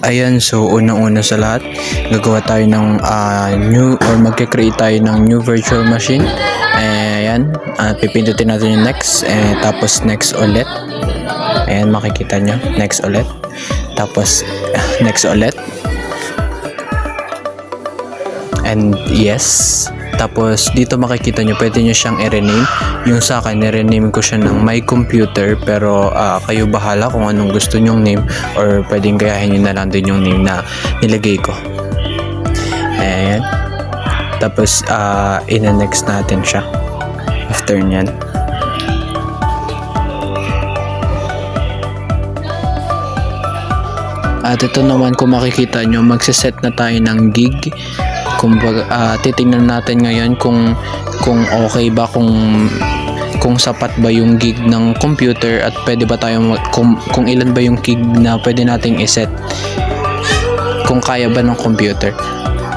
Ayan, so unang-una sa lahat, gagawa tayo ng new or magke-create tayo ng new virtual machine. Ayan, pipindutin natin yung next, tapos next ulit. Ayan, makikita nyo, next ulit. Tapos next ulit. And yes, tapos dito makikita nyo, pwede nyo siyang i-rename. Yung sa akin, i-rename ko siya ng my computer, pero kayo bahala kung anong gusto nyong name, or pwedeng gayahin nyo na lang din yung name na nilagay ko. Ayan, tapos ina-next natin siya after nyan. At ito naman, kung makikita nyo, magsiset na tayo ng gig. Titingnan natin ngayon kung okay ba, kung sapat ba yung gig ng computer, at pwede ba tayo kung ilan ba yung gig na pwede nating iset, kung kaya ba ng computer.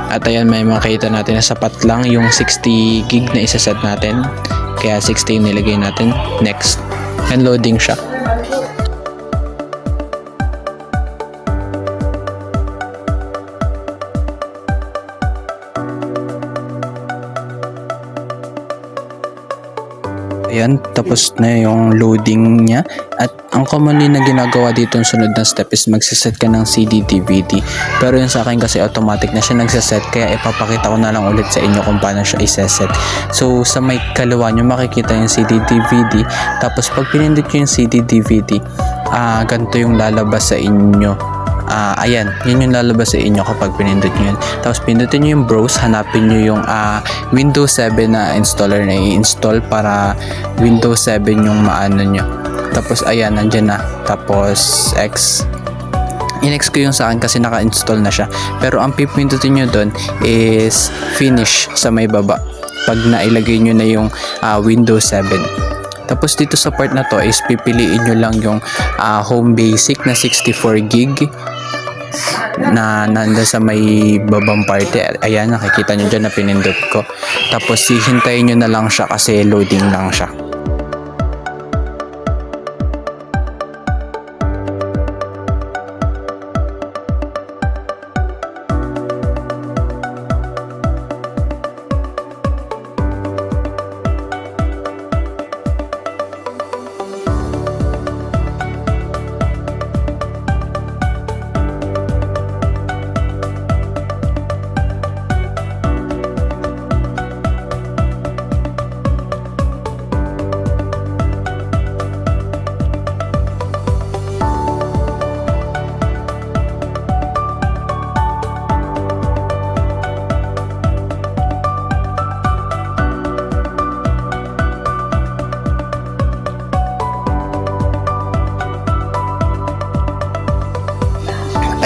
At ayan, may makita natin na sapat lang yung 60 gig na isa-set natin, kaya 60 nilagay natin. Next, and loading siya. Ayan, tapos na yung loading niya. At ang commonly na ginagawa dito yung sunod na step is magsiset ka ng CD-DVD. Pero yung sa akin kasi automatic na siya nagsiset, kaya ipapakita ko na lang ulit sa inyo kung paano siya iseset. So sa may kaliwa nyo makikita yung CD-DVD. Tapos pag pinindot nyo yung CD-DVD, ganito yung lalabas sa inyo. Ayan, yun yung lalabas sa inyo kapag pinindot nyo yun. Tapos pindutin nyo yung browse, hanapin nyo yung Windows 7 na installer na i-install, para Windows 7 yung maano nyo. Tapos ayan, nandyan na. Tapos in-X ko yung sa akin kasi naka-install na siya. Pero ang pipindutin nyo doon is finish sa may baba pag nailagay nyo na yung Windows 7. Tapos dito sa part na to is pipiliin nyo lang yung home basic na 64 gig na nanda sa may babang parte. Ayan, nakikita nyo dyan na pinindot ko. Tapos hihintayin nyo na lang siya kasi loading lang siya.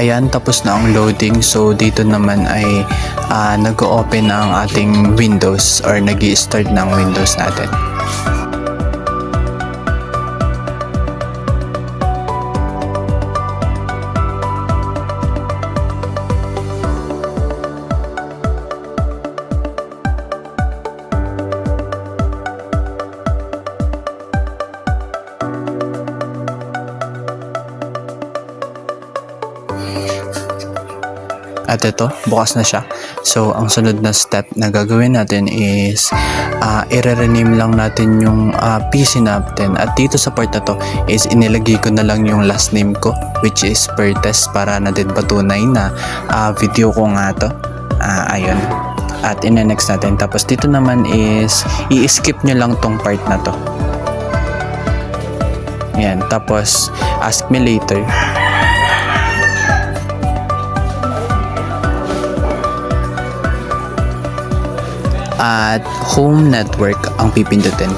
Ayan, tapos na ang loading. So dito naman ay nag-open na ang ating Windows, or nag-i-start ng Windows natin. At ito, bukas na siya. So ang sunod na step na gagawin natin is i-rename lang natin yung PC natin. At dito sa part na to is inilagay ko na lang yung last name ko, which is Pertes, para na din patunay na video ko nga to. Ayun. At ina-next natin. Tapos dito naman is i-skip nyo lang tong part na to. Ayan. Tapos ask me later. At home network ang pipindutin.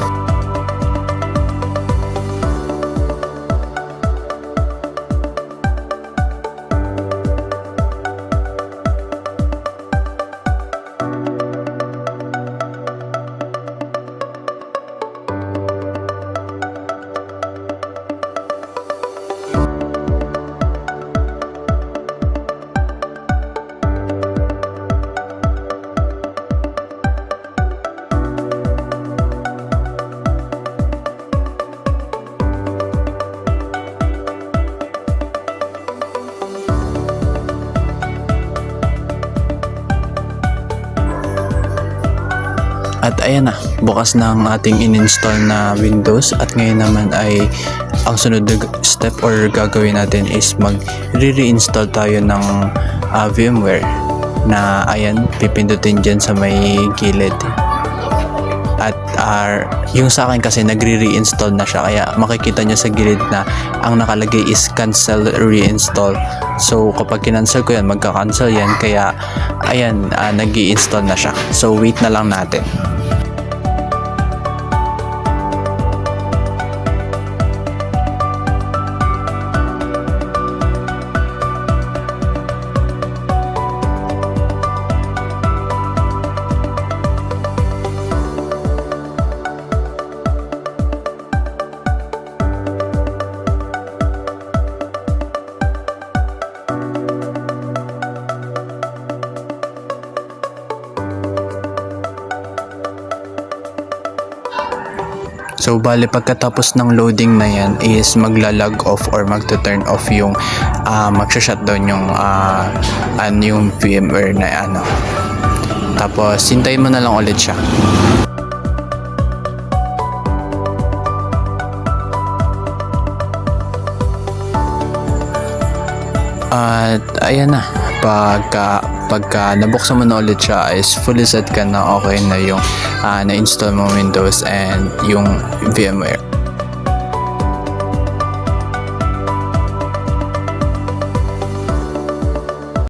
At ayan na, bukas na ang ating in-install na Windows at ngayon naman ay ang sunod na step or gagawin natin is mag-reinstall tayo ng VMware na ayan, pipindutin dyan sa may gilid. At yung sa akin kasi nagre-reinstall na siya, kaya makikita nyo sa gilid na ang nakalagay is cancel reinstall. So kapag kinancel ko yan, magka-cancel yan, kaya ayan, nag-i-install na siya. So wait na lang natin. So bali pagkatapos ng loading na yan is magla-log off or magto-turn off yung magsha-shutdown yung VMware na ano. Tapos hintayin mo na lang ulit siya. At ayan na, pagka nabuksan mo na ulit siya is fully set ka na, okay na yung na-install mo Windows and yung VMware.